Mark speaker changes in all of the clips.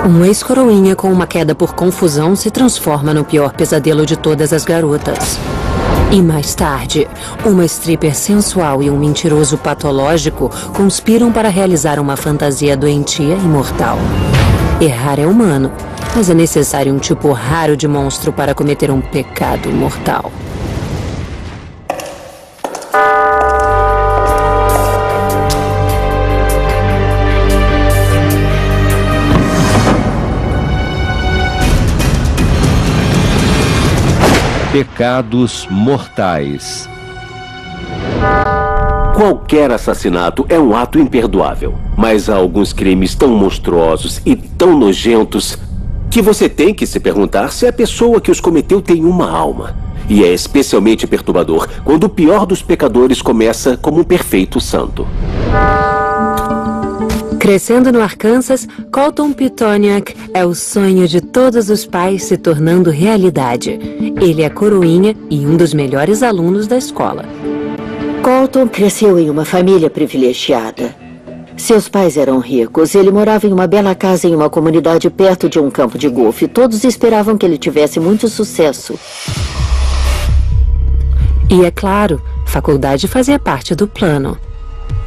Speaker 1: Um ex-coroinha com uma queda por confusão se transforma no pior pesadelo de todas as garotas. E mais tarde, uma stripper sensual e um mentiroso patológico conspiram para realizar uma fantasia doentia e mortal. Errar é humano, mas é necessário um tipo raro de monstro para cometer um pecado mortal.
Speaker 2: Pecados mortais.
Speaker 3: Qualquer assassinato é um ato imperdoável, mas há alguns crimes tão monstruosos e tão nojentos que você tem que se perguntar se a pessoa que os cometeu tem uma alma. E é especialmente perturbador quando o pior dos pecadores começa como um perfeito santo.
Speaker 1: Crescendo no Arkansas, Colton Pitoniak é o sonho de todos os pais se tornando realidade. Ele é coroinha e um dos melhores alunos da escola.
Speaker 4: Colton cresceu em uma família privilegiada. Seus pais eram ricos. Ele morava em uma bela casa em uma comunidade perto de um campo de golfe. Todos esperavam que ele tivesse muito sucesso.
Speaker 1: E é claro, faculdade fazia parte do plano.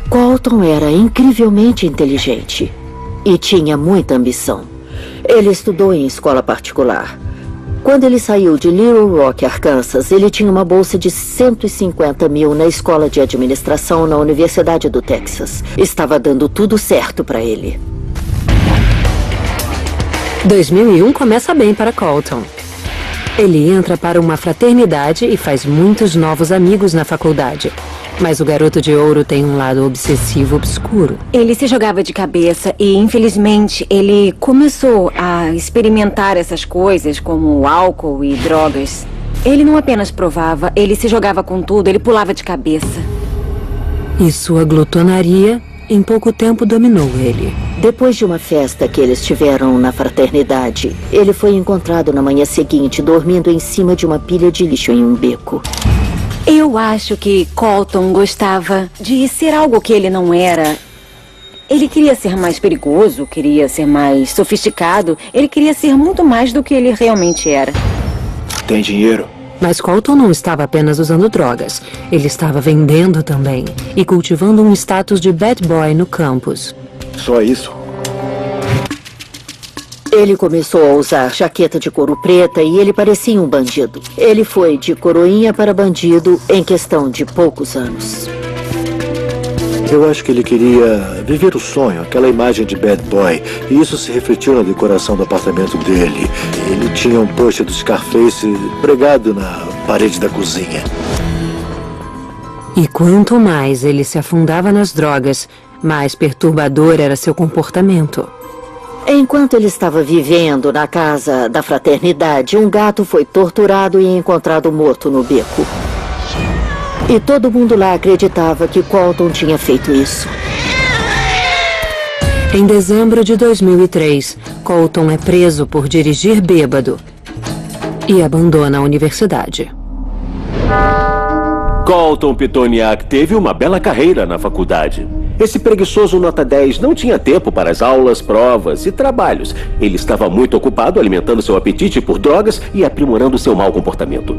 Speaker 4: Colton era incrivelmente inteligente e tinha muita ambição. Ele estudou em escola particular. Quando ele saiu de Little Rock, Arkansas, ele tinha uma bolsa de 150 mil na escola de administração na Universidade do Texas. Estava dando tudo certo para ele.
Speaker 1: 2001 começa bem para Colton. Ele entra para uma fraternidade e faz muitos novos amigos na faculdade. Mas o garoto de ouro tem um lado obsessivo obscuro.
Speaker 5: Ele se jogava de cabeça e, infelizmente, ele começou a experimentar essas coisas como álcool e drogas. Ele não apenas provava, ele se jogava com tudo, ele pulava de cabeça.
Speaker 1: E sua glutonaria, em pouco tempo, dominou ele.
Speaker 4: Depois de uma festa que eles tiveram na fraternidade, ele foi encontrado na manhã seguinte dormindo em cima de uma pilha de lixo em um beco.
Speaker 5: Eu acho que Colton gostava de ser algo que ele não era. Ele queria ser mais perigoso, queria ser mais sofisticado. Ele queria ser muito mais do que ele realmente era.
Speaker 6: Tem dinheiro?
Speaker 1: Mas Colton não estava apenas usando drogas. Ele estava vendendo também e cultivando um status de bad boy no campus.
Speaker 6: Só isso?
Speaker 4: Ele começou a usar jaqueta de couro preta e ele parecia um bandido. Ele foi de coroinha para bandido em questão de poucos anos.
Speaker 6: Eu acho que ele queria viver o sonho, aquela imagem de bad boy. E isso se refletiu na decoração do apartamento dele. Ele tinha um pôster do Scarface pregado na parede da cozinha.
Speaker 1: E quanto mais ele se afundava nas drogas, mais perturbador era seu comportamento.
Speaker 4: Enquanto ele estava vivendo na casa da fraternidade, um gato foi torturado e encontrado morto no beco. E todo mundo lá acreditava que Colton tinha feito isso.
Speaker 1: Em dezembro de 2003, Colton é preso por dirigir bêbado e abandona a universidade.
Speaker 3: Colton Pitoniak teve uma bela carreira na faculdade. Esse preguiçoso nota 10 não tinha tempo para as aulas, provas e trabalhos. Ele estava muito ocupado alimentando seu apetite por drogas e aprimorando seu mau comportamento.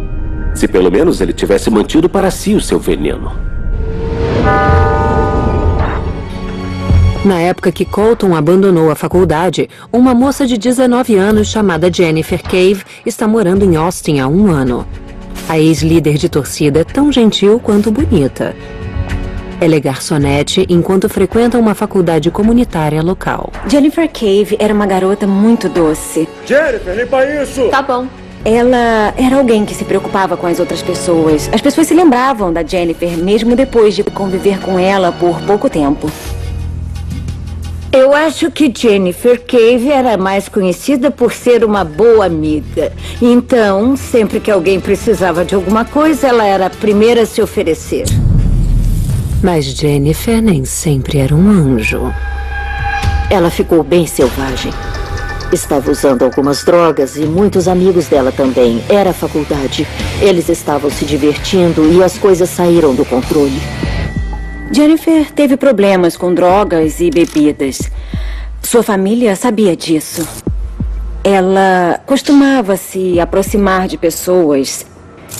Speaker 3: Se pelo menos ele tivesse mantido para si o seu veneno.
Speaker 1: Na época que Colton abandonou a faculdade, uma moça de 19 anos chamada Jennifer Cave está morando em Austin há 1 ano. A ex-líder de torcida é tão gentil quanto bonita. Ela é garçonete enquanto frequenta uma faculdade comunitária local.
Speaker 5: Jennifer Cave era uma garota muito doce.
Speaker 6: Jennifer, limpa isso!
Speaker 5: Tá bom. Ela era alguém que se preocupava com as outras pessoas. As pessoas se lembravam da Jennifer, mesmo depois de conviver com ela por pouco tempo.
Speaker 7: Eu acho que Jennifer Cave era mais conhecida por ser uma boa amiga. Então, sempre que alguém precisava de alguma coisa, ela era a primeira a se oferecer.
Speaker 1: Mas Jennifer nem sempre era um anjo.
Speaker 4: Ela ficou bem selvagem. Estava usando algumas drogas e muitos amigos dela também. Era a faculdade. Eles estavam se divertindo e as coisas saíram do controle.
Speaker 5: Jennifer teve problemas com drogas e bebidas. Sua família sabia disso. ela costumava se aproximar de pessoas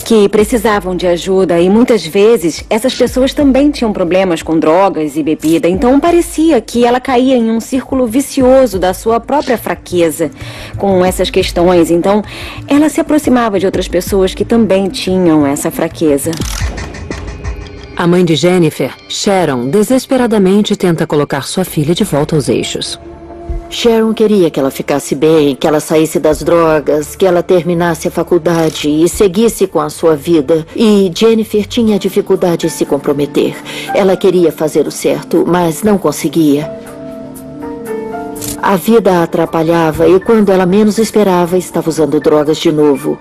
Speaker 5: que precisavam de ajuda e muitas vezes essas pessoas também tinham problemas com drogas e bebida. Então parecia que ela caía em um círculo vicioso da sua própria fraqueza com essas questões. Então ela se aproximava de outras pessoas que também tinham essa fraqueza.
Speaker 1: A mãe de Jennifer, Sharon, desesperadamente tenta colocar sua filha de volta aos eixos.
Speaker 4: Sharon queria que ela ficasse bem, que ela saísse das drogas, que ela terminasse a faculdade e seguisse com a sua vida. E Jennifer tinha dificuldade em se comprometer. Ela queria fazer o certo, mas não conseguia. A vida a atrapalhava e quando ela menos esperava, estava usando drogas de novo.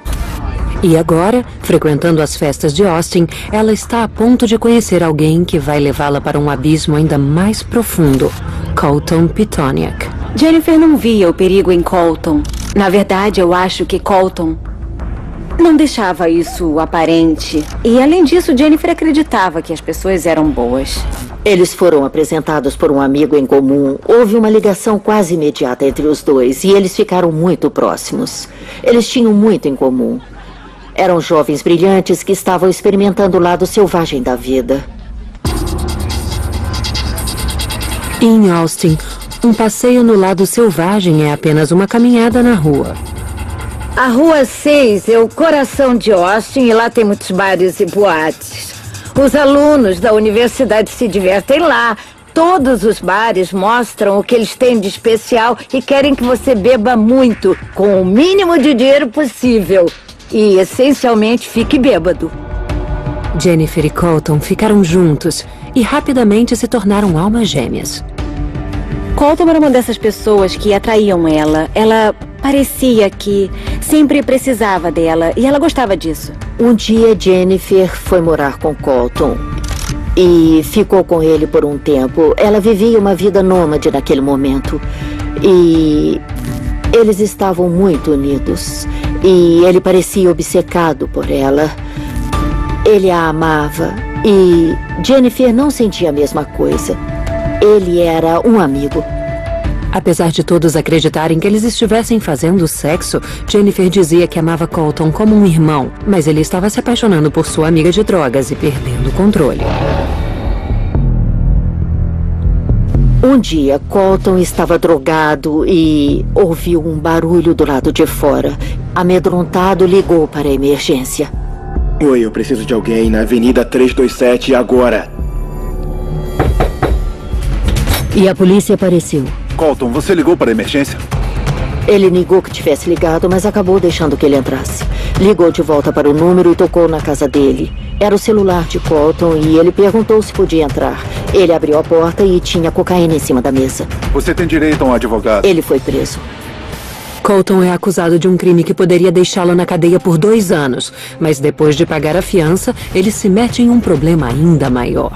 Speaker 1: E agora, frequentando as festas de Austin, ela está a ponto de conhecer alguém que vai levá-la para um abismo ainda mais profundo, Colton Pitoniak.
Speaker 5: Jennifer não via o perigo em Colton. Na verdade, eu acho que Colton não deixava isso aparente. E além disso, Jennifer acreditava que as pessoas eram boas.
Speaker 4: Eles foram apresentados por um amigo em comum. Houve uma ligação quase imediata entre os dois e eles ficaram muito próximos. Eles tinham muito em comum. Eram jovens brilhantes que estavam experimentando o lado selvagem da vida.
Speaker 1: Em Austin, um passeio no lado selvagem é apenas uma caminhada na rua.
Speaker 7: A Rua 6 é o coração de Austin e lá tem muitos bares e boates. Os alunos da universidade se divertem lá. Todos os bares mostram o que eles têm de especial e querem que você beba muito, com o mínimo de dinheiro possível. E, essencialmente, fique bêbado.
Speaker 1: Jennifer e Colton ficaram juntos e rapidamente se tornaram almas gêmeas.
Speaker 5: Colton era uma dessas pessoas que atraíam ela. Ela parecia que sempre precisava dela e ela gostava disso.
Speaker 4: Um dia, Jennifer foi morar com Colton e ficou com ele por um tempo. Ela vivia uma vida nômade naquele momento e eles estavam muito unidos. E ele parecia obcecado por ela. Ele a amava e Jennifer não sentia a mesma coisa. Ele era um amigo.
Speaker 1: Apesar de todos acreditarem que eles estivessem fazendo sexo, Jennifer dizia que amava Colton como um irmão, mas ele estava se apaixonando por sua amiga de drogas e perdendo o controle.
Speaker 4: Um dia, Colton estava drogado e ouviu um barulho do lado de fora. Amedrontado, ligou para a emergência.
Speaker 8: Oi, eu preciso de alguém na Avenida 327 agora.
Speaker 4: E a polícia apareceu.
Speaker 9: Colton, você ligou para a emergência?
Speaker 4: Ele negou que tivesse ligado, mas acabou deixando que ele entrasse. Ligou de volta para o número e tocou na casa dele. Era o celular de Colton e ele perguntou se podia entrar. Ele abriu a porta e tinha cocaína em cima da mesa.
Speaker 9: Você tem direito a um advogado.
Speaker 4: Ele foi preso.
Speaker 1: Colton é acusado de um crime que poderia deixá-lo na cadeia por 2 anos. Mas depois de pagar a fiança, ele se mete em um problema ainda maior.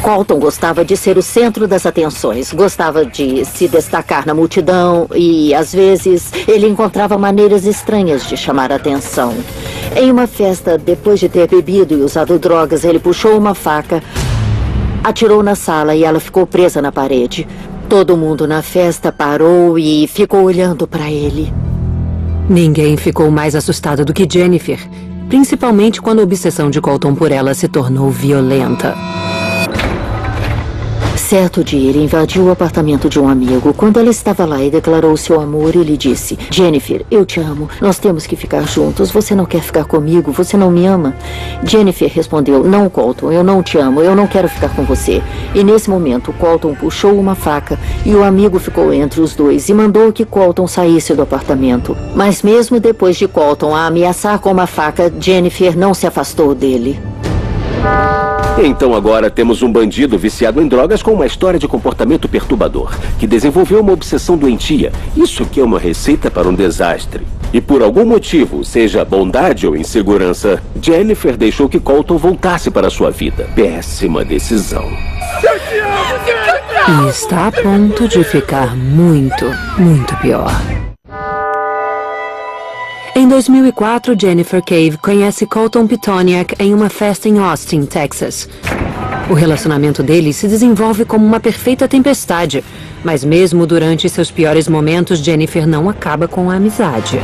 Speaker 4: Colton gostava de ser o centro das atenções, gostava de se destacar na multidão e, às vezes, ele encontrava maneiras estranhas de chamar a atenção. Em uma festa, depois de ter bebido e usado drogas, ele puxou uma faca, atirou na sala e ela ficou presa na parede. Todo mundo na festa parou e ficou olhando para ele.
Speaker 1: Ninguém ficou mais assustado do que Jennifer, principalmente quando a obsessão de Colton por ela se tornou violenta.
Speaker 4: Certo dia, ele invadiu o apartamento de um amigo. Quando ela estava lá e declarou seu amor, ele disse: Jennifer, eu te amo. Nós temos que ficar juntos. Você não quer ficar comigo? Você não me ama? Jennifer respondeu: não, Colton, eu não te amo. Eu não quero ficar com você. E nesse momento, Colton puxou uma faca e o amigo ficou entre os dois e mandou que Colton saísse do apartamento. Mas mesmo depois de Colton a ameaçar com uma faca, Jennifer não se afastou dele.
Speaker 3: Então agora temos um bandido viciado em drogas com uma história de comportamento perturbador, que desenvolveu uma obsessão doentia. Isso aqui é uma receita para um desastre. E por algum motivo, seja bondade ou insegurança, Jennifer deixou que Colton voltasse para sua vida. Péssima decisão.
Speaker 1: E está a ponto de ficar muito, muito pior. Em 2004, Jennifer Cave conhece Colton Pitoniak em uma festa em Austin, Texas. O relacionamento deles se desenvolve como uma perfeita tempestade, Mas mesmo durante seus piores momentos, Jennifer não acaba com a amizade.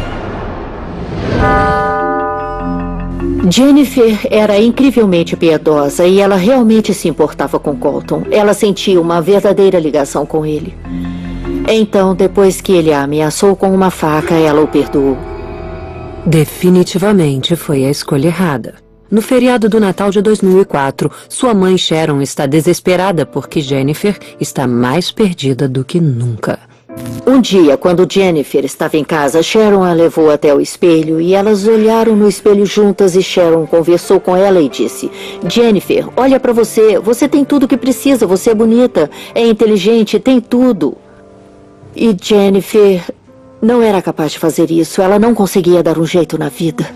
Speaker 4: Jennifer era incrivelmente piedosa e ela realmente se importava com Colton. Ela sentia uma verdadeira ligação com ele. Então, depois que ele a ameaçou com uma faca, ela o perdoou.
Speaker 1: Definitivamente foi a escolha errada. No feriado do Natal de 2004, sua mãe Sharon está desesperada porque Jennifer está mais perdida do que nunca.
Speaker 4: Um dia, quando Jennifer estava em casa, Sharon a levou até o espelho e elas olharam no espelho juntas e Sharon conversou com ela e disse: Jennifer, olha pra você, você tem tudo o que precisa, você é bonita, é inteligente, tem tudo. E Jennifer não era capaz de fazer isso, ela não conseguia dar um jeito na vida.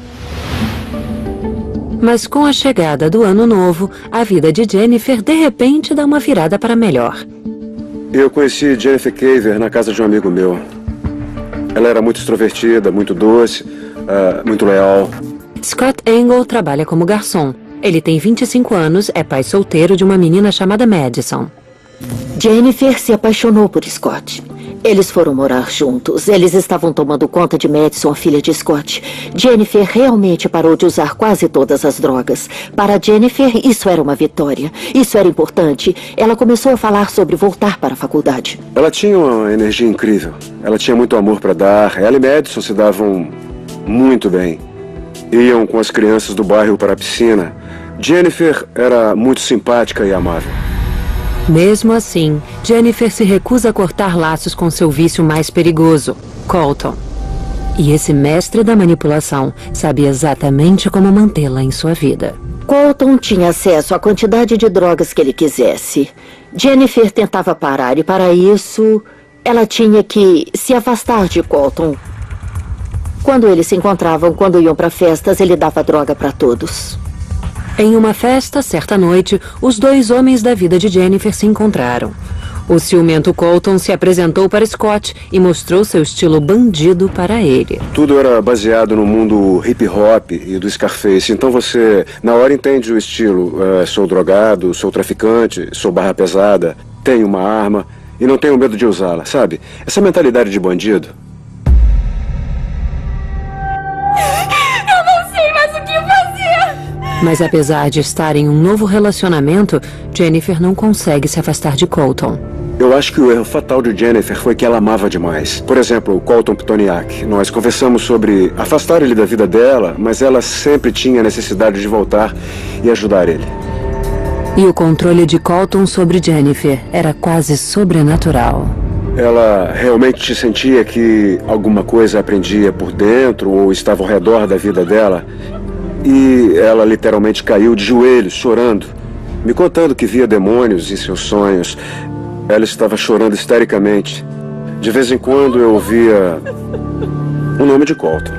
Speaker 1: Mas com a chegada do ano novo, a vida de Jennifer de repente dá uma virada para melhor.
Speaker 10: Eu conheci Jennifer Caver na casa de um amigo meu. Ela era muito extrovertida, muito doce, muito leal.
Speaker 1: Scott Engel trabalha como garçom. Ele tem 25 anos, é pai solteiro de uma menina chamada Madison.
Speaker 4: Jennifer se apaixonou por Scott. Eles foram morar juntos. Eles estavam tomando conta de Madison, a filha de Scott. Jennifer realmente parou de usar quase todas as drogas. Para Jennifer, isso era uma vitória. Isso era importante. Ela começou a falar sobre voltar para a faculdade.
Speaker 10: Ela tinha uma energia incrível. Ela tinha muito amor para dar. Ela e Madison se davam muito bem. Iam com as crianças do bairro para a piscina. Jennifer era muito simpática e amável.
Speaker 1: Mesmo assim, Jennifer se recusa a cortar laços com seu vício mais perigoso, Colton. E esse mestre da manipulação sabia exatamente como mantê-la em sua vida.
Speaker 4: Colton tinha acesso à quantidade de drogas que ele quisesse. Jennifer tentava parar e, para isso, ela tinha que se afastar de Colton. Quando eles se encontravam, quando iam para festas, ele dava droga para todos.
Speaker 1: Em uma festa, certa noite, os dois homens da vida de Jennifer se encontraram. O ciumento Colton se apresentou para Scott e mostrou seu estilo bandido para ele.
Speaker 10: Tudo era baseado no mundo hip-hop e do Scarface. Então você, na hora, entende o estilo. Sou drogado, sou traficante, sou barra pesada, tenho uma arma e não tenho medo de usá-la, sabe? Essa mentalidade de bandido.
Speaker 1: Mas apesar de estar em um novo relacionamento, Jennifer não consegue se afastar de Colton.
Speaker 10: Eu acho que o erro fatal de Jennifer foi que ela amava demais. Por exemplo, o Colton Pitoniak. Nós conversamos sobre afastar ele da vida dela, mas ela sempre tinha a necessidade de voltar e ajudar ele.
Speaker 1: E o controle de Colton sobre Jennifer era quase sobrenatural.
Speaker 10: Ela realmente sentia que alguma coisa aprendia por dentro ou estava ao redor da vida dela. E ela literalmente caiu de joelhos, chorando, me contando que via demônios em seus sonhos. Ela estava chorando histericamente. De vez em quando eu ouvia o nome de Colton.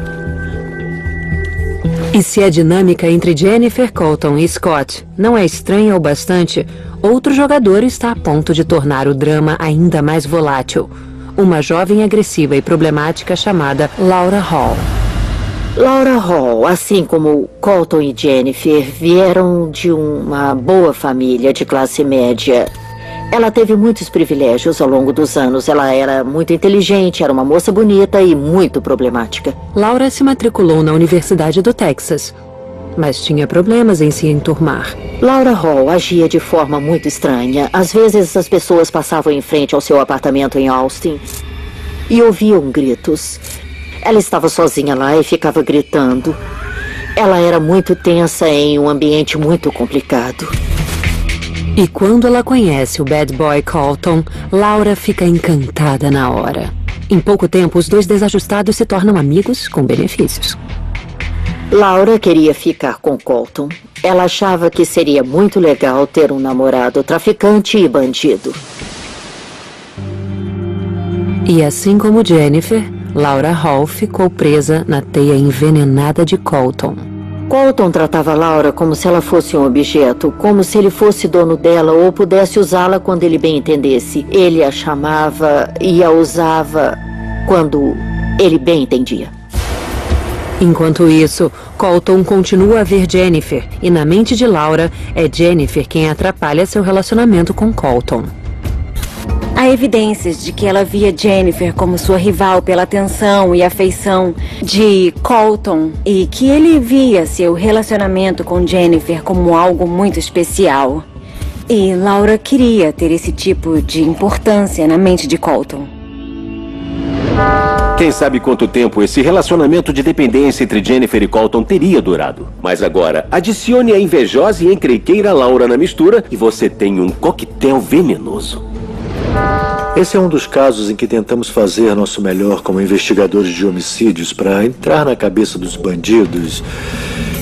Speaker 1: E se a dinâmica entre Jennifer, Colton e Scott não é estranha o bastante, outro jogador está a ponto de tornar o drama ainda mais volátil. Uma jovem agressiva e problemática chamada Laura Hall.
Speaker 4: Laura Hall, assim como Colton e Jennifer, vieram de uma boa família de classe média. Ela teve muitos privilégios ao longo dos anos. Ela era muito inteligente, era uma moça bonita e muito problemática.
Speaker 1: Laura se matriculou na Universidade do Texas, mas tinha problemas em se enturmar.
Speaker 4: Laura Hall agia de forma muito estranha. Às vezes as pessoas passavam em frente ao seu apartamento em Austin e ouviam gritos. Ela estava sozinha lá e ficava gritando. Ela era muito tensa em um ambiente muito complicado.
Speaker 1: E quando ela conhece o bad boy Colton, Laura fica encantada na hora. Em pouco tempo, os dois desajustados se tornam amigos com benefícios.
Speaker 4: Laura queria ficar com Colton. Ela achava que seria muito legal ter um namorado traficante e bandido.
Speaker 1: E assim como Jennifer, Laura Hall ficou presa na teia envenenada de Colton.
Speaker 4: Colton tratava Laura como se ela fosse um objeto, como se ele fosse dono dela ou pudesse usá-la quando ele bem entendesse. Ele a chamava e a usava quando ele bem entendia.
Speaker 1: Enquanto isso, Colton continua a ver Jennifer, e na mente de Laura, é Jennifer quem atrapalha seu relacionamento com Colton.
Speaker 5: Há evidências de que ela via Jennifer como sua rival pela atenção e afeição de Colton e que ele via seu relacionamento com Jennifer como algo muito especial. E Laura queria ter esse tipo de importância na mente de Colton.
Speaker 3: Quem sabe quanto tempo esse relacionamento de dependência entre Jennifer e Colton teria durado. Mas agora, adicione a invejosa e encrenqueira Laura na mistura e você tem um coquetel venenoso.
Speaker 6: Esse é um dos casos em que tentamos fazer nosso melhor como investigadores de homicídios para entrar na cabeça dos bandidos.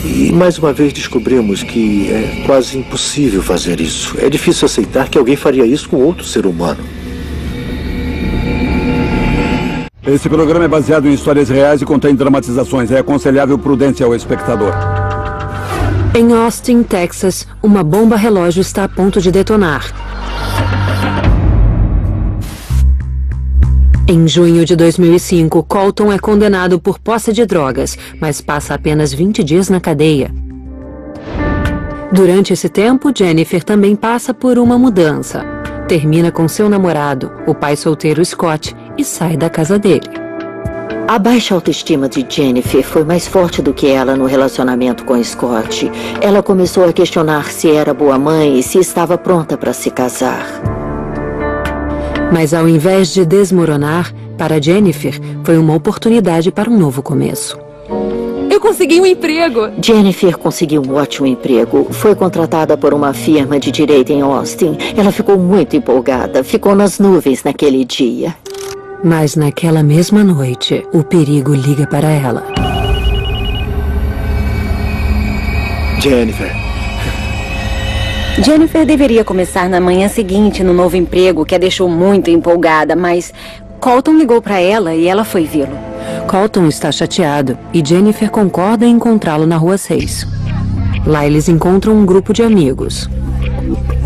Speaker 6: E mais uma vez descobrimos que é quase impossível fazer isso. É difícil aceitar que alguém faria isso com outro ser humano.
Speaker 11: Esse programa é baseado em histórias reais e contém dramatizações. É aconselhável prudência ao espectador.
Speaker 1: Em Austin, Texas, uma bomba relógio está a ponto de detonar. Em junho de 2005, Colton é condenado por posse de drogas, mas passa apenas 20 dias na cadeia. Durante esse tempo, Jennifer também passa por uma mudança. Termina com seu namorado, o pai solteiro Scott, e sai da casa dele.
Speaker 4: A baixa autoestima de Jennifer foi mais forte do que ela no relacionamento com Scott. Ela começou a questionar se era boa mãe e se estava pronta para se casar.
Speaker 1: Mas ao invés de desmoronar, para Jennifer, foi uma oportunidade para um novo começo.
Speaker 12: Eu consegui um emprego!
Speaker 4: Jennifer conseguiu um ótimo emprego. Foi contratada por uma firma de direito em Austin. Ela ficou muito empolgada. Ficou nas nuvens naquele dia.
Speaker 1: Mas naquela mesma noite, o perigo liga para ela.
Speaker 5: Jennifer deveria começar na manhã seguinte no novo emprego, que a deixou muito empolgada, mas Colton ligou para ela e ela foi vê-lo.
Speaker 1: Colton está chateado e Jennifer concorda em encontrá-lo na Rua 6. Lá eles encontram um grupo de amigos.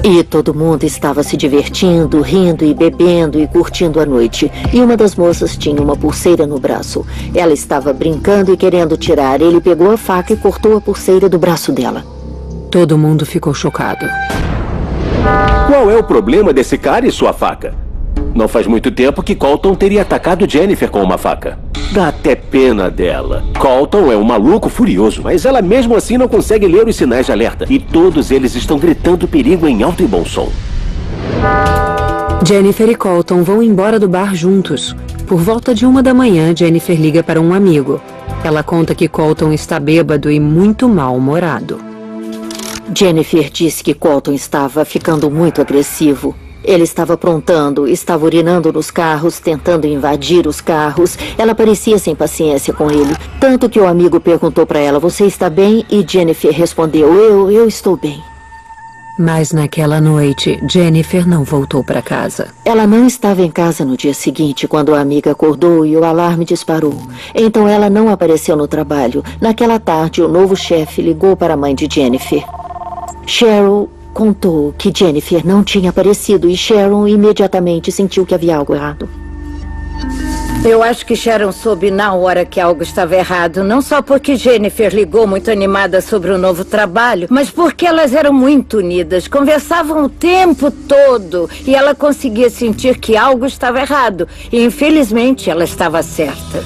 Speaker 4: E todo mundo estava se divertindo, rindo e bebendo e curtindo a noite. E uma das moças tinha uma pulseira no braço. Ela estava brincando e querendo tirar. Ele pegou a faca e cortou a pulseira do braço dela.
Speaker 1: Todo mundo ficou chocado.
Speaker 3: Qual é o problema desse cara e sua faca? Não faz muito tempo que Colton teria atacado Jennifer com uma faca. Dá até pena dela. Colton é um maluco furioso, mas ela mesmo assim não consegue ler os sinais de alerta. E todos eles estão gritando perigo em alto e bom som.
Speaker 1: Jennifer e Colton vão embora do bar juntos. Por volta de 1 da manhã, Jennifer liga para um amigo. Ela conta que Colton está bêbado e muito mal-humorado.
Speaker 4: Jennifer disse que Colton estava ficando muito agressivo. Ele estava aprontando, estava urinando nos carros, tentando invadir os carros. Ela parecia sem paciência com ele. Tanto que o amigo perguntou para ela, você está bem? E Jennifer respondeu, eu estou bem.
Speaker 1: Mas naquela noite, Jennifer não voltou para casa.
Speaker 4: Ela não estava em casa no dia seguinte, quando a amiga acordou e o alarme disparou. Então ela não apareceu no trabalho. Naquela tarde, o novo chefe ligou para a mãe de Jennifer. Cheryl contou que Jennifer não tinha aparecido e Sharon imediatamente sentiu que havia algo errado.
Speaker 7: Eu acho que Sharon soube na hora que algo estava errado, não só porque Jennifer ligou muito animada sobre o novo trabalho, mas porque elas eram muito unidas, conversavam o tempo todo e ela conseguia sentir que algo estava errado. E infelizmente ela estava certa.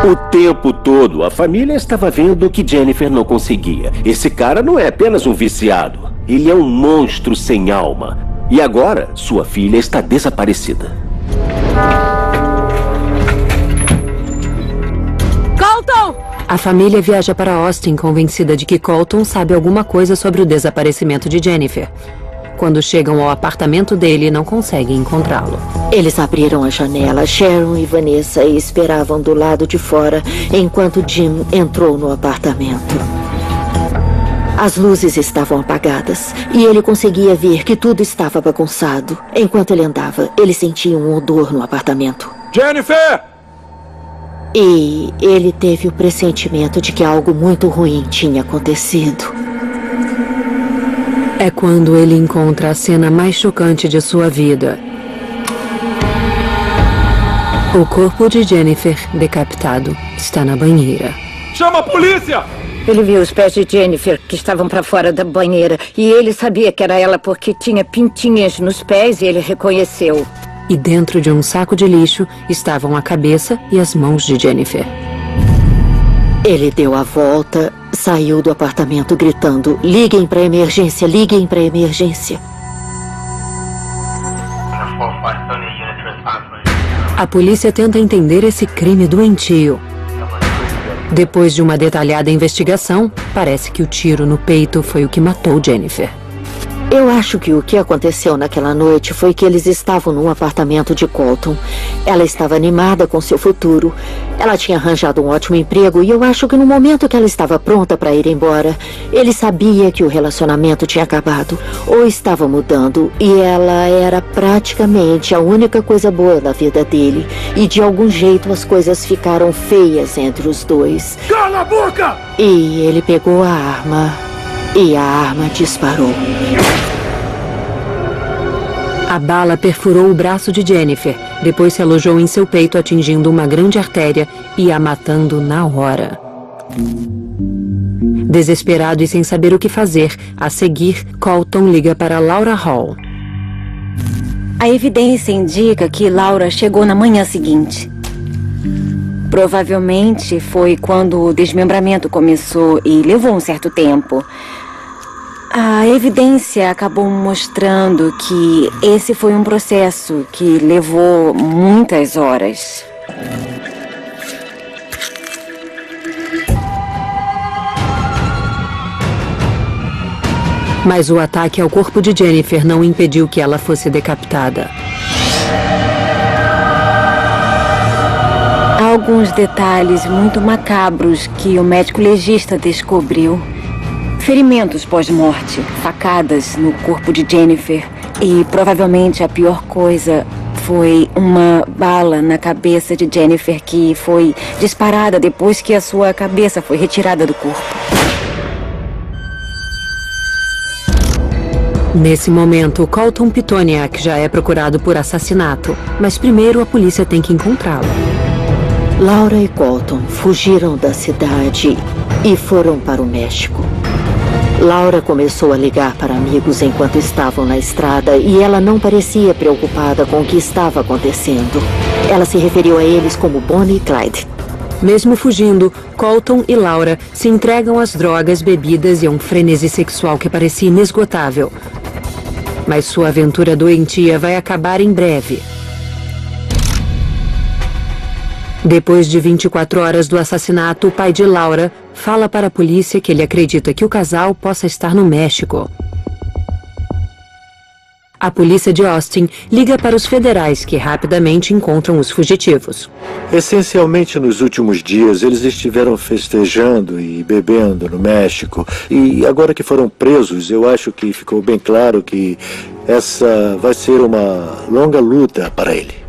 Speaker 3: O tempo todo, a família estava vendo o que Jennifer não conseguia. Esse cara não é apenas um viciado. Ele é um monstro sem alma. E agora, sua filha está desaparecida.
Speaker 12: Colton!
Speaker 1: A família viaja para Austin convencida de que Colton sabe alguma coisa sobre o desaparecimento de Jennifer. Quando chegam ao apartamento dele, não conseguem encontrá-lo.
Speaker 4: Eles abriram a janela, Sharon e Vanessa, e esperavam do lado de fora, enquanto Jim entrou no apartamento. As luzes estavam apagadas, e ele conseguia ver que tudo estava bagunçado. Enquanto ele andava, ele sentia um odor no apartamento.
Speaker 11: Jennifer!
Speaker 4: E ele teve o pressentimento de que algo muito ruim tinha acontecido.
Speaker 1: É quando ele encontra a cena mais chocante de sua vida. O corpo de Jennifer, decapitado, está na banheira.
Speaker 11: Chama a polícia!
Speaker 7: Ele viu os pés de Jennifer, que estavam para fora da banheira. E ele sabia que era ela porque tinha pintinhas nos pés e ele reconheceu.
Speaker 1: E dentro de um saco de lixo estavam a cabeça e as mãos de Jennifer.
Speaker 4: Ele deu a volta, saiu do apartamento gritando: liguem para emergência, liguem para emergência.
Speaker 1: A polícia tenta entender esse crime doentio. Depois de uma detalhada investigação, parece que o tiro no peito foi o que matou Jennifer.
Speaker 4: Eu acho que o que aconteceu naquela noite foi que eles estavam num apartamento de Colton. Ela estava animada com seu futuro. Ela tinha arranjado um ótimo emprego e eu acho que no momento que ela estava pronta para ir embora, ele sabia que o relacionamento tinha acabado ou estava mudando e ela era praticamente a única coisa boa na vida dele. E de algum jeito as coisas ficaram feias entre os dois.
Speaker 13: Cala a boca!
Speaker 4: E ele pegou a arma e a arma disparou.
Speaker 1: A bala perfurou o braço de Jennifer, depois se alojou em seu peito, atingindo uma grande artéria e a matando na hora. Desesperado e sem saber o que fazer, a seguir, Colton liga para Laura Hall.
Speaker 5: A evidência indica que Laura chegou na manhã seguinte. Provavelmente foi quando o desmembramento começou e levou um certo tempo. A evidência acabou mostrando que esse foi um processo que levou muitas horas.
Speaker 1: Mas o ataque ao corpo de Jennifer não impediu que ela fosse decapitada.
Speaker 5: Há alguns detalhes muito macabros que o médico legista descobriu. Ferimentos pós-morte, facadas no corpo de Jennifer. E provavelmente a pior coisa foi uma bala na cabeça de Jennifer que foi disparada depois que a sua cabeça foi retirada do corpo.
Speaker 1: Nesse momento, Colton Pitoniak já é procurado por assassinato, mas primeiro a polícia tem que encontrá-lo.
Speaker 4: Laura e Colton fugiram da cidade e foram para o México. Laura começou a ligar para amigos enquanto estavam na estrada e ela não parecia preocupada com o que estava acontecendo. Ela se referiu a eles como Bonnie e Clyde.
Speaker 1: Mesmo fugindo, Colton e Laura se entregam às drogas, bebidas e a um frenesi sexual que parecia inesgotável. Mas sua aventura doentia vai acabar em breve. Depois de 24 horas do assassinato, o pai de Laura fala para a polícia que ele acredita que o casal possa estar no México. A polícia de Austin liga para os federais, que rapidamente encontram os fugitivos.
Speaker 6: Essencialmente, nos últimos dias, eles estiveram festejando e bebendo no México. E agora que foram presos, eu acho que ficou bem claro que essa vai ser uma longa luta para ele.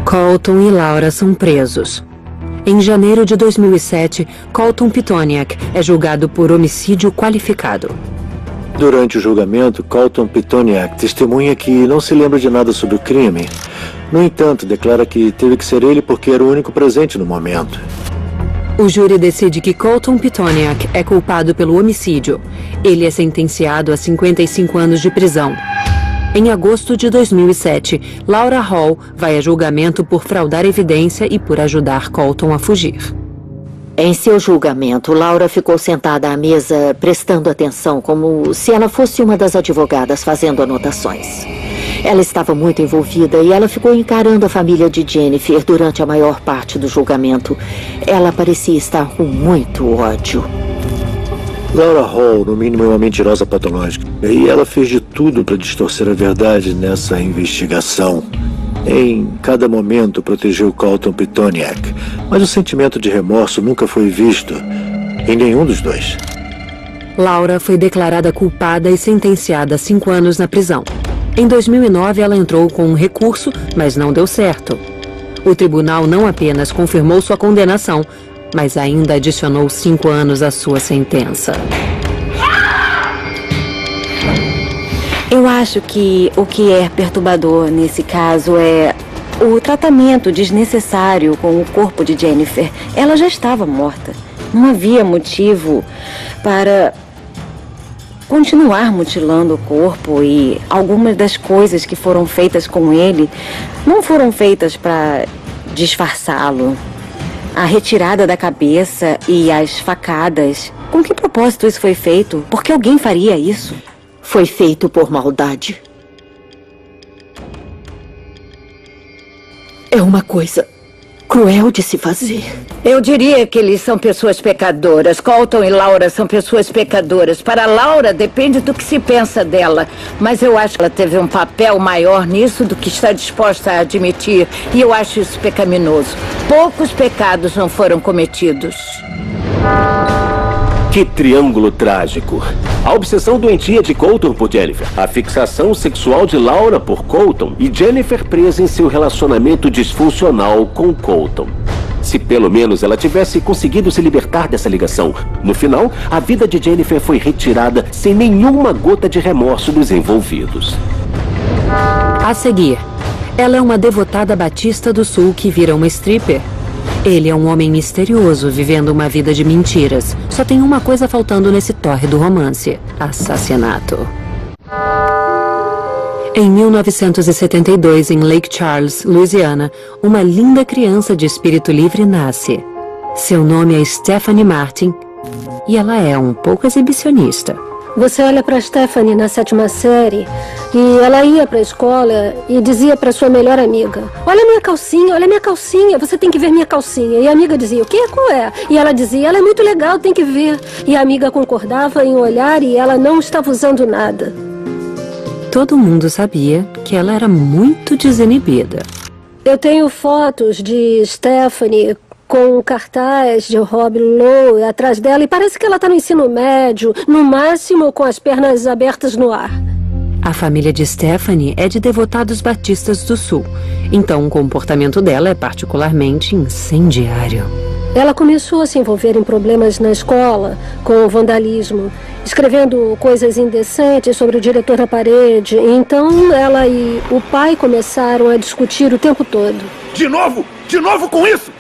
Speaker 1: Colton e Laura são presos. Em janeiro de 2007, Colton Pitoniak é julgado por homicídio qualificado.
Speaker 6: Durante o julgamento, Colton Pitoniak testemunha que não se lembra de nada sobre o crime. No entanto, declara que teve que ser ele porque era o único presente no momento.
Speaker 1: O júri decide que Colton Pitoniak é culpado pelo homicídio. Ele é sentenciado a 55 anos de prisão. Em agosto de 2007, Laura Hall vai a julgamento por fraudar evidência e por ajudar Colton a fugir.
Speaker 4: Em seu julgamento, Laura ficou sentada à mesa prestando atenção como se ela fosse uma das advogadas fazendo anotações. Ela estava muito envolvida e ela ficou encarando a família de Jennifer durante a maior parte do julgamento. Ela parecia estar com muito ódio.
Speaker 6: Laura Hall, no mínimo, é uma mentirosa patológica. E ela fez de tudo para distorcer a verdade nessa investigação. Em cada momento protegeu Colton Pitoniak, mas o sentimento de remorso nunca foi visto em nenhum dos dois.
Speaker 1: Laura foi declarada culpada e sentenciada a 5 anos na prisão. Em 2009, ela entrou com um recurso, mas não deu certo. O tribunal não apenas confirmou sua condenação, mas ainda adicionou 5 anos à sua sentença.
Speaker 5: Eu acho que o que é perturbador nesse caso é o tratamento desnecessário com o corpo de Jennifer. Ela já estava morta. Não havia motivo para continuar mutilando o corpo, e algumas das coisas que foram feitas com ele não foram feitas para disfarçá-lo. A retirada da cabeça e as facadas. Com que propósito isso foi feito? Por que alguém faria isso?
Speaker 4: Foi feito por maldade. É uma coisa cruel de se fazer.
Speaker 7: Eu diria que eles são pessoas pecadoras. Colton e Laura são pessoas pecadoras. Para Laura, depende do que se pensa dela. Mas eu acho que ela teve um papel maior nisso do que está disposta a admitir. E eu acho isso pecaminoso. Poucos pecados não foram cometidos.
Speaker 3: Que triângulo trágico. A obsessão doentia de Colton por Jennifer, a fixação sexual de Laura por Colton e Jennifer presa em seu relacionamento disfuncional com Colton. Se pelo menos ela tivesse conseguido se libertar dessa ligação, no final, a vida de Jennifer foi retirada sem nenhuma gota de remorso dos envolvidos.
Speaker 1: A seguir, ela é uma devotada batista do sul que vira uma stripper. Ele é um homem misterioso, vivendo uma vida de mentiras. Só tem uma coisa faltando nesse tórrido romance: assassinato. Em 1972, em Lake Charles, Louisiana, uma linda criança de espírito livre nasce. Seu nome é Stephanie Martin e ela é um pouco exibicionista.
Speaker 13: Você olha para Stephanie na 7ª série e ela ia para a escola e dizia para sua melhor amiga: olha minha calcinha, você tem que ver minha calcinha. E a amiga dizia: o quê? Qual é? E ela dizia: ela é muito legal, tem que ver. E a amiga concordava em olhar e ela não estava usando nada.
Speaker 1: Todo mundo sabia que ela era muito desinibida.
Speaker 13: Eu tenho fotos de Stephanie com um cartaz de Rob Lowe atrás dela e parece que ela está no ensino médio, no máximo com as pernas abertas no ar.
Speaker 1: A família de Stephanie é de devotados batistas do sul, então o comportamento dela é particularmente incendiário.
Speaker 13: Ela começou a se envolver em problemas na escola, com vandalismo, escrevendo coisas indecentes sobre o diretor na parede. Então ela e o pai começaram a discutir o tempo todo.
Speaker 9: De novo? De novo com isso?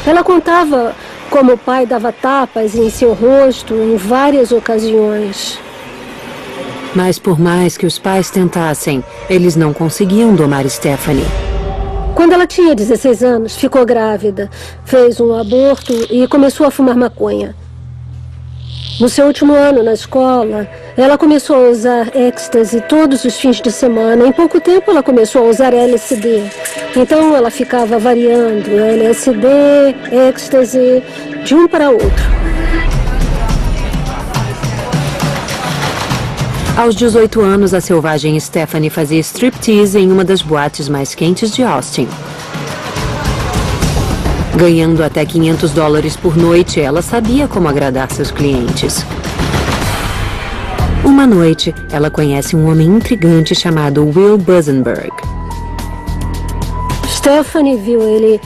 Speaker 13: Ela contava como o pai dava tapas em seu rosto em várias ocasiões.
Speaker 1: Mas por mais que os pais tentassem, eles não conseguiam domar Stephanie.
Speaker 13: Quando ela tinha 16 anos, ficou grávida, fez um aborto e começou a fumar maconha. No seu último ano na escola, ela começou a usar êxtase todos os fins de semana. Em pouco tempo, ela começou a usar LSD. Então, ela ficava variando LSD, êxtase, de um para outro.
Speaker 1: Aos 18 anos, a selvagem Stephanie fazia striptease em uma das boates mais quentes de Austin. Ganhando até $500 por noite, ela sabia como agradar seus clientes. Uma noite, ela conhece um homem intrigante chamado Will Buzenberg.
Speaker 13: Stephanie viu ele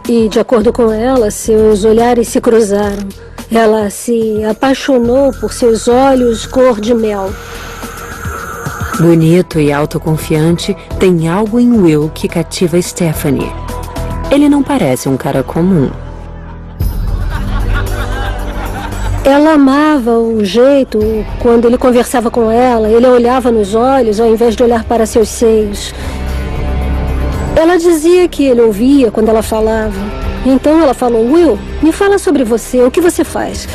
Speaker 13: e, de acordo com ela, seus olhares se cruzaram. Ela se apaixonou por seus olhos cor de mel.
Speaker 1: Bonito e autoconfiante, tem algo em Will que cativa Stephanie. Ele não parece um cara comum.
Speaker 13: Ela amava o jeito quando ele conversava com ela. Ele a olhava nos olhos ao invés de olhar para seus seios. Ela dizia que ele ouvia quando ela falava. Então ela falou: Will, me fala sobre você, o que você faz?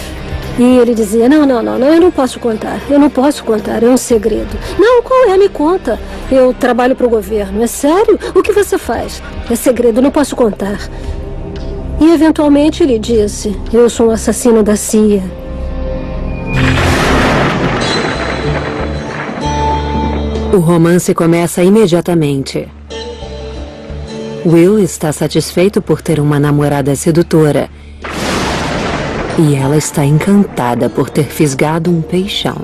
Speaker 13: E ele dizia: não, eu não posso contar. Eu não posso contar, é um segredo. Não, qual é? Me conta. Eu trabalho para o governo. É sério? O que você faz? É segredo, não posso contar. E eventualmente ele disse: eu sou um assassino da CIA.
Speaker 1: O romance começa imediatamente. Will está satisfeito por ter uma namorada sedutora. E ela está encantada por ter fisgado um peixão.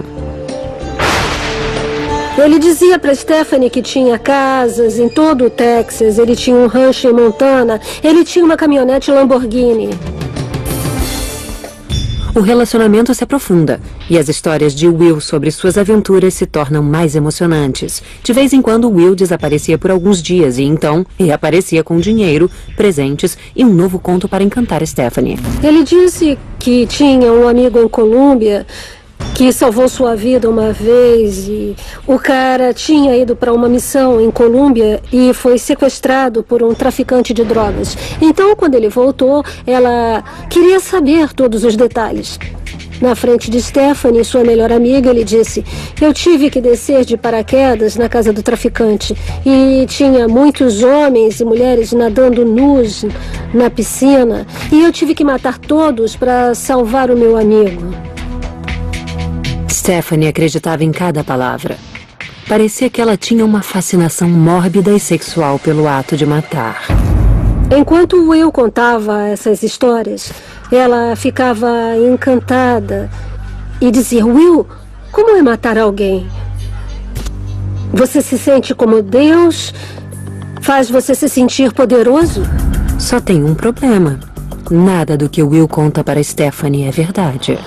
Speaker 13: Ele dizia para Stephanie que tinha casas em todo o Texas. Ele tinha um rancho em Montana. Ele tinha uma caminhonete Lamborghini.
Speaker 1: O relacionamento se aprofunda e as histórias de Will sobre suas aventuras se tornam mais emocionantes. De vez em quando, Will desaparecia por alguns dias e então reaparecia com dinheiro, presentes e um novo conto para encantar Stephanie.
Speaker 13: Ele disse que tinha um amigo em Colômbia que salvou sua vida uma vez e o cara tinha ido para uma missão em Colômbia e foi sequestrado por um traficante de drogas. Então, quando ele voltou, ela queria saber todos os detalhes. Na frente de Stephanie, sua melhor amiga, ele disse: eu tive que descer de paraquedas na casa do traficante e tinha muitos homens e mulheres nadando nus na piscina e eu tive que matar todos para salvar o meu amigo.
Speaker 1: Stephanie acreditava em cada palavra. Parecia que ela tinha uma fascinação mórbida e sexual pelo ato de matar.
Speaker 13: Enquanto Will contava essas histórias, ela ficava encantada e dizia: Will, como é matar alguém? Você se sente como Deus? Faz você se sentir poderoso?
Speaker 1: Só tem um problema. Nada do que Will conta para Stephanie é verdade.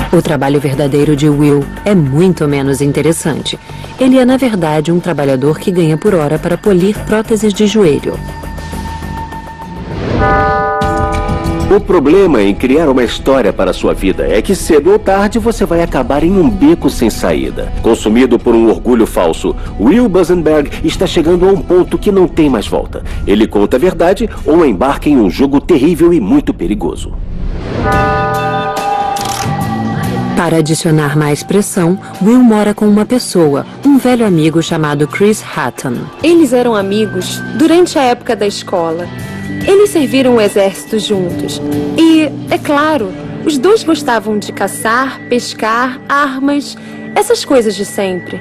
Speaker 1: O trabalho verdadeiro de Will é muito menos interessante. Ele é, na verdade, um trabalhador que ganha por hora para polir próteses de joelho.
Speaker 3: O problema em criar uma história para a sua vida é que cedo ou tarde você vai acabar em um beco sem saída. Consumido por um orgulho falso, Will Buzenberg está chegando a um ponto que não tem mais volta. Ele conta a verdade ou embarca em um jogo terrível e muito perigoso.
Speaker 1: Para adicionar mais pressão, Will mora com uma pessoa, um velho amigo chamado Chris Hatton.
Speaker 12: Eles eram amigos durante a época da escola. Eles serviram o exército juntos. E, é claro, os dois gostavam de caçar, pescar, armas, essas coisas de sempre.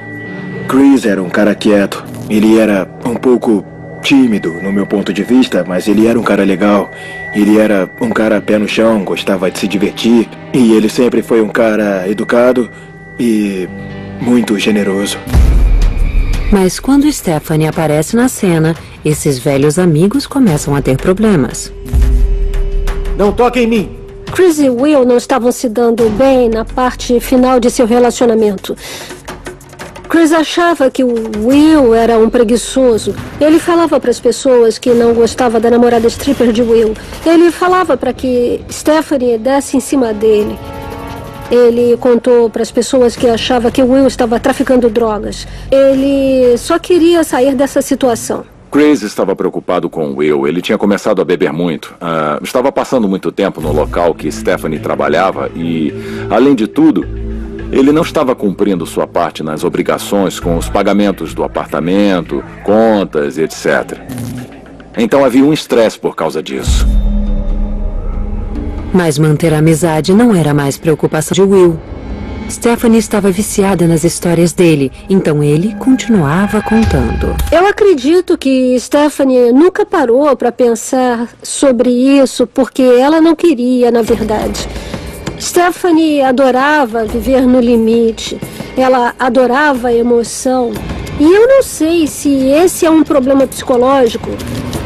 Speaker 8: Chris era um cara quieto. Ele era um pouco tímido, no meu ponto de vista, mas ele era um cara legal. Ele era um cara pé no chão, gostava de se divertir. E ele sempre foi um cara educado e muito generoso.
Speaker 1: Mas quando Stephanie aparece na cena, esses velhos amigos começam a ter problemas.
Speaker 6: Não toque em mim!
Speaker 13: Chris e Will não estavam se dando bem na parte final de seu relacionamento. Chris achava que o Will era um preguiçoso. Ele falava para as pessoas que não gostava da namorada stripper de Will. Ele falava para que Stephanie desse em cima dele. Ele contou para as pessoas que achava que Will estava traficando drogas. Ele só queria sair dessa situação.
Speaker 14: Chris estava preocupado com Will. Ele tinha começado a beber muito. Estava passando muito tempo no local que Stephanie trabalhava e, além de tudo, ele não estava cumprindo sua parte nas obrigações com os pagamentos do apartamento, contas, etc. Então havia um estresse por causa disso.
Speaker 1: Mas manter a amizade não era mais preocupação de Will. Stephanie estava viciada nas histórias dele, então ele continuava contando.
Speaker 13: Eu acredito que Stephanie nunca parou para pensar sobre isso porque ela não queria, na verdade. Stephanie adorava viver no limite. Ela adorava a emoção. E eu não sei se esse é um problema psicológico,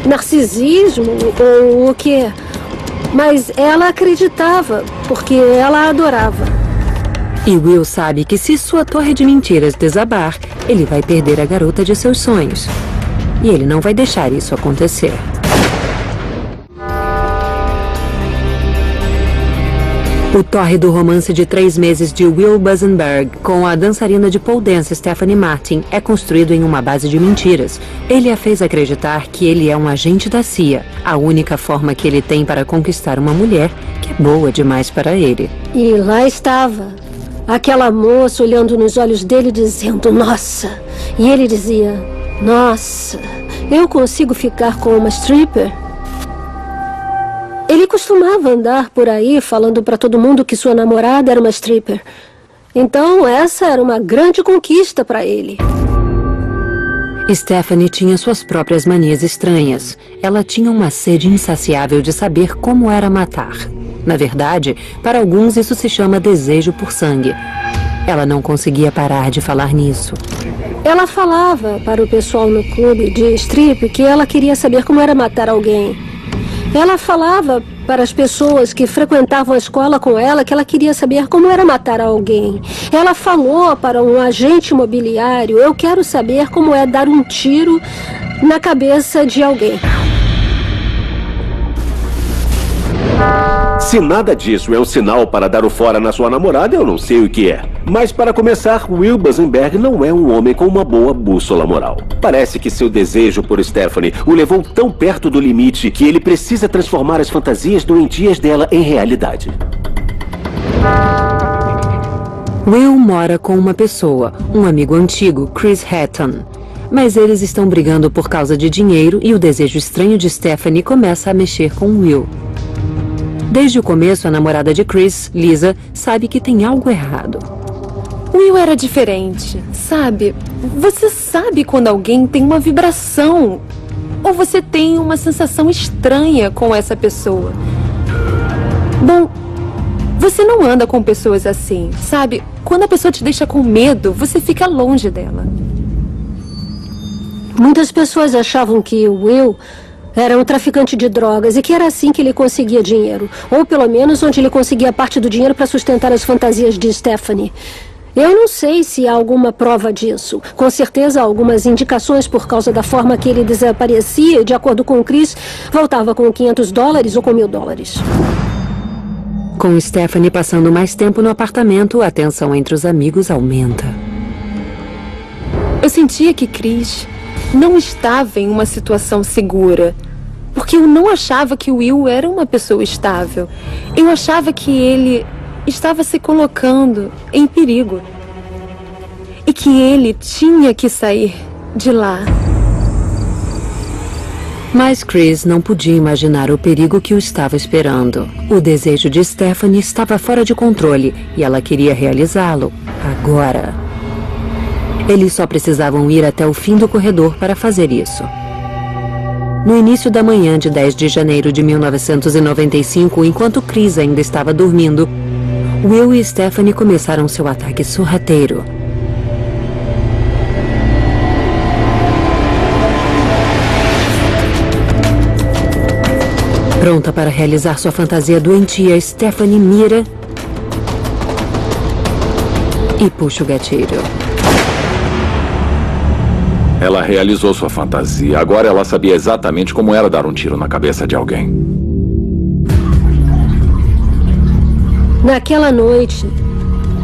Speaker 13: narcisismo ou o que. Mas ela acreditava, porque ela adorava.
Speaker 1: E Will sabe que se sua torre de mentiras desabar, ele vai perder a garota de seus sonhos. E ele não vai deixar isso acontecer. O tórrido romance de 3 meses de Will Buzenberg com a dançarina de pole dance Stephanie Martin é construído em uma base de mentiras. Ele a fez acreditar que ele é um agente da CIA, a única forma que ele tem para conquistar uma mulher que é boa demais para ele.
Speaker 13: E lá estava, aquela moça olhando nos olhos dele dizendo, nossa. E ele dizia, nossa, eu consigo ficar com uma stripper? Ele costumava andar por aí falando para todo mundo que sua namorada era uma stripper. Então essa era uma grande conquista para ele.
Speaker 1: Stephanie tinha suas próprias manias estranhas. Ela tinha uma sede insaciável de saber como era matar. Na verdade, para alguns isso se chama desejo por sangue. Ela não conseguia parar de falar nisso.
Speaker 13: Ela falava para o pessoal no clube de strip que ela queria saber como era matar alguém. Ela falava para as pessoas que frequentavam a escola com ela que ela queria saber como era matar alguém. Ela falou para um agente imobiliário: eu quero saber como é dar um tiro na cabeça de alguém.
Speaker 3: Se nada disso é um sinal para dar o fora na sua namorada, eu não sei o que é. Mas para começar, Will Basenberg não é um homem com uma boa bússola moral. Parece que seu desejo por Stephanie o levou tão perto do limite que ele precisa transformar as fantasias doentias dela em realidade.
Speaker 1: Will mora com uma pessoa, um amigo antigo, Chris Hatton. Mas eles estão brigando por causa de dinheiro e o desejo estranho de Stephanie começa a mexer com Will. Desde o começo, a namorada de Chris, Lisa, sabe que tem algo errado.
Speaker 12: Will era diferente, sabe? Você sabe quando alguém tem uma vibração ou você tem uma sensação estranha com essa pessoa. Bom, você não anda com pessoas assim, sabe? Quando a pessoa te deixa com medo, você fica longe dela.
Speaker 13: Muitas pessoas achavam que o Will era um traficante de drogas e que era assim que ele conseguia dinheiro. Ou pelo menos onde ele conseguia parte do dinheiro para sustentar as fantasias de Stephanie. Eu não sei se há alguma prova disso. Com certeza há algumas indicações por causa da forma que ele desaparecia e, de acordo com o Chris, voltava com $500 ou com $1.000.
Speaker 1: Com Stephanie passando mais tempo no apartamento, a tensão entre os amigos aumenta.
Speaker 12: Eu sentia que Chris não estava em uma situação segura, porque eu não achava que o Will era uma pessoa estável. Eu achava que ele estava se colocando em perigo e que ele tinha que sair de lá.
Speaker 1: Mas Chris não podia imaginar o perigo que o estava esperando. O desejo de Stephanie estava fora de controle e ela queria realizá-lo agora. Eles só precisavam ir até o fim do corredor para fazer isso. No início da manhã de 10 de janeiro de 1995, enquanto Chris ainda estava dormindo, Will e Stephanie começaram seu ataque sorrateiro. Pronta para realizar sua fantasia doentia, Stephanie mira e puxa o gatilho.
Speaker 14: Ela realizou sua fantasia. Agora ela sabia exatamente como era dar um tiro na cabeça de alguém.
Speaker 13: Naquela noite,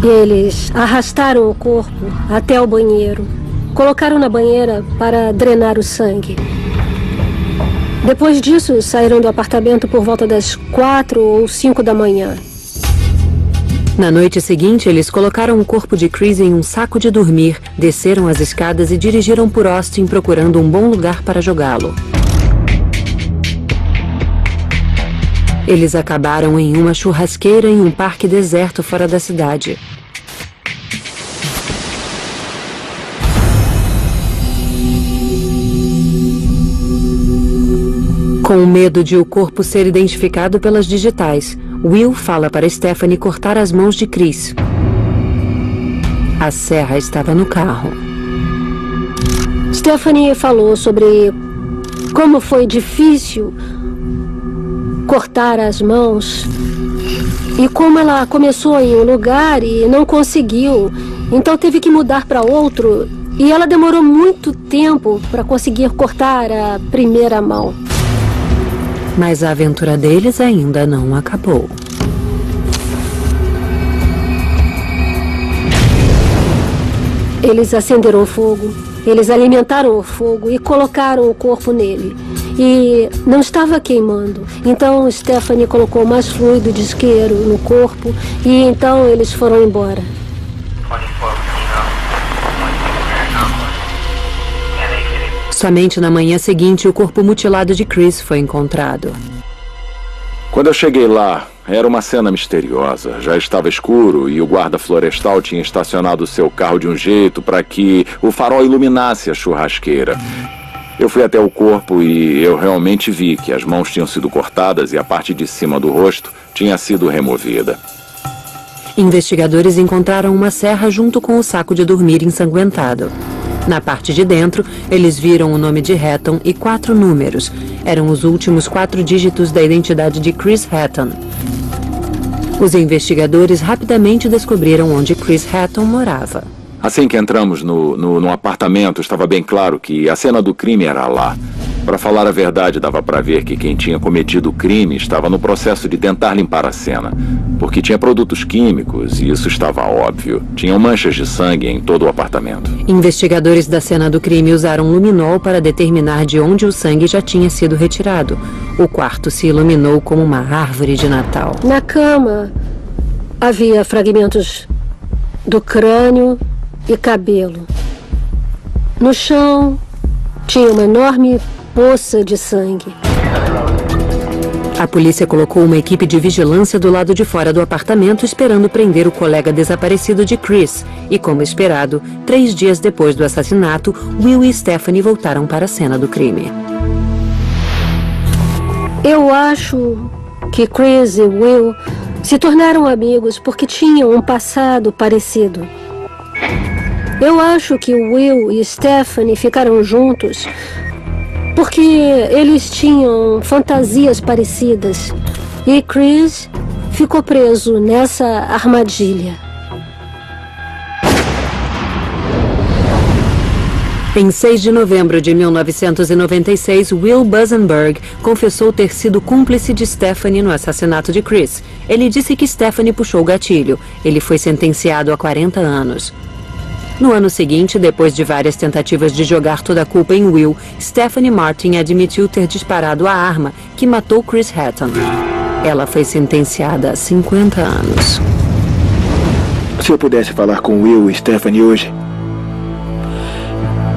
Speaker 13: eles arrastaram o corpo até o banheiro. Colocaram na banheira para drenar o sangue. Depois disso, saíram do apartamento por volta das 4 ou 5 da manhã.
Speaker 1: Na noite seguinte, eles colocaram o corpo de Chris em um saco de dormir, desceram as escadas e dirigiram por Austin procurando um bom lugar para jogá-lo. Eles acabaram em uma churrasqueira em um parque deserto fora da cidade. Com medo de o corpo ser identificado pelas digitais, Will fala para Stephanie cortar as mãos de Chris. A serra estava no carro.
Speaker 13: Stephanie falou sobre como foi difícil cortar as mãos e como ela começou em um lugar e não conseguiu, então teve que mudar para outro e ela demorou muito tempo para conseguir cortar a primeira mão.
Speaker 1: Mas a aventura deles ainda não acabou.
Speaker 13: Eles acenderam o fogo, eles alimentaram o fogo e colocaram o corpo nele. E não estava queimando. Então Stephanie colocou mais fluido de isqueiro no corpo e então eles foram embora.
Speaker 1: Somente na manhã seguinte, o corpo mutilado de Chris foi encontrado.
Speaker 14: Quando eu cheguei lá, era uma cena misteriosa. Já estava escuro e o guarda florestal tinha estacionado seu carro de um jeito para que o farol iluminasse a churrasqueira. Eu fui até o corpo e eu realmente vi que as mãos tinham sido cortadas e a parte de cima do rosto tinha sido removida.
Speaker 1: Investigadores encontraram uma serra junto com o saco de dormir ensanguentado. Na parte de dentro, eles viram o nome de Hatton e 4 números. Eram os últimos 4 dígitos da identidade de Chris Hatton. Os investigadores rapidamente descobriram onde Chris Hatton morava.
Speaker 14: Assim que entramos no apartamento, estava bem claro que a cena do crime era lá. Para falar a verdade, dava para ver que quem tinha cometido o crime estava no processo de tentar limpar a cena, porque tinha produtos químicos e isso estava óbvio. Tinham manchas de sangue em todo o apartamento.
Speaker 1: Investigadores da cena do crime usaram luminol para determinar de onde o sangue já tinha sido retirado. O quarto se iluminou como uma árvore de Natal.
Speaker 13: Na cama havia fragmentos do crânio e cabelo. No chão tinha uma enorme poça de sangue.
Speaker 1: A polícia colocou uma equipe de vigilância do lado de fora do apartamento esperando prender o colega desaparecido de Chris. E, como esperado, 3 dias depois do assassinato, Will e Stephanie voltaram para a cena do crime.
Speaker 13: Eu acho que Chris e Will se tornaram amigos porque tinham um passado parecido. Eu acho que Will e Stephanie ficaram juntos porque eles tinham fantasias parecidas. E Chris ficou preso nessa armadilha.
Speaker 1: Em 6 de novembro de 1996, Will Buzenberg confessou ter sido cúmplice de Stephanie no assassinato de Chris. Ele disse que Stephanie puxou o gatilho. Ele foi sentenciado a 40 anos. No ano seguinte, depois de várias tentativas de jogar toda a culpa em Will, Stephanie Martin admitiu ter disparado a arma que matou Chris Hatton. Ela foi sentenciada a 50 anos.
Speaker 8: Se eu pudesse falar com Will e Stephanie hoje,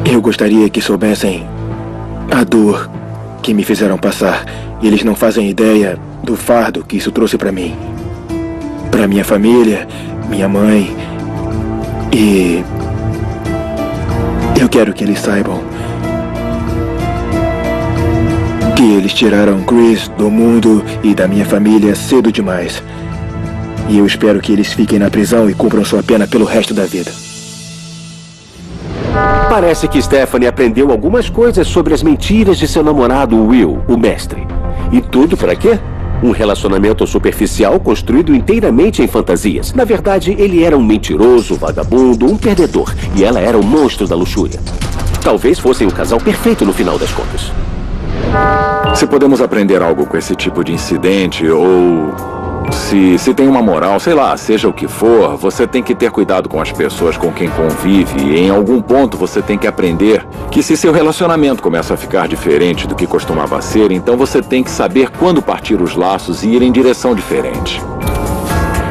Speaker 8: eu gostaria que soubessem a dor que me fizeram passar. E eles não fazem ideia do fardo que isso trouxe para mim. Para minha família, minha mãe. E eu quero que eles saibam que eles tiraram Chris do mundo e da minha família cedo demais. E eu espero que eles fiquem na prisão e cumpram sua pena pelo resto da vida.
Speaker 3: Parece que Stephanie aprendeu algumas coisas sobre as mentiras de seu namorado Will, o mestre. E tudo para quê? Um relacionamento superficial construído inteiramente em fantasias. Na verdade, ele era um mentiroso, vagabundo, um perdedor. E ela era o monstro da luxúria. Talvez fossem o casal perfeito no final das contas.
Speaker 14: Se podemos aprender algo com esse tipo de incidente, ou se tem uma moral, sei lá, seja o que for, você tem que ter cuidado com as pessoas com quem convive. E em algum ponto você tem que aprender que se seu relacionamento começa a ficar diferente do que costumava ser, então você tem que saber quando partir os laços e ir em direção diferente.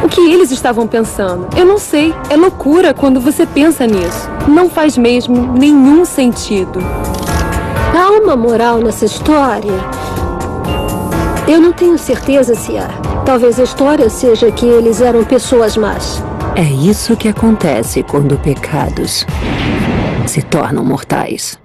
Speaker 12: O que eles estavam pensando? Eu não sei. É loucura quando você pensa nisso. Não faz mesmo nenhum sentido.
Speaker 13: Há uma moral nessa história? Eu não tenho certeza se há. Talvez a história seja que eles eram pessoas más.
Speaker 1: É isso que acontece quando pecados se tornam mortais.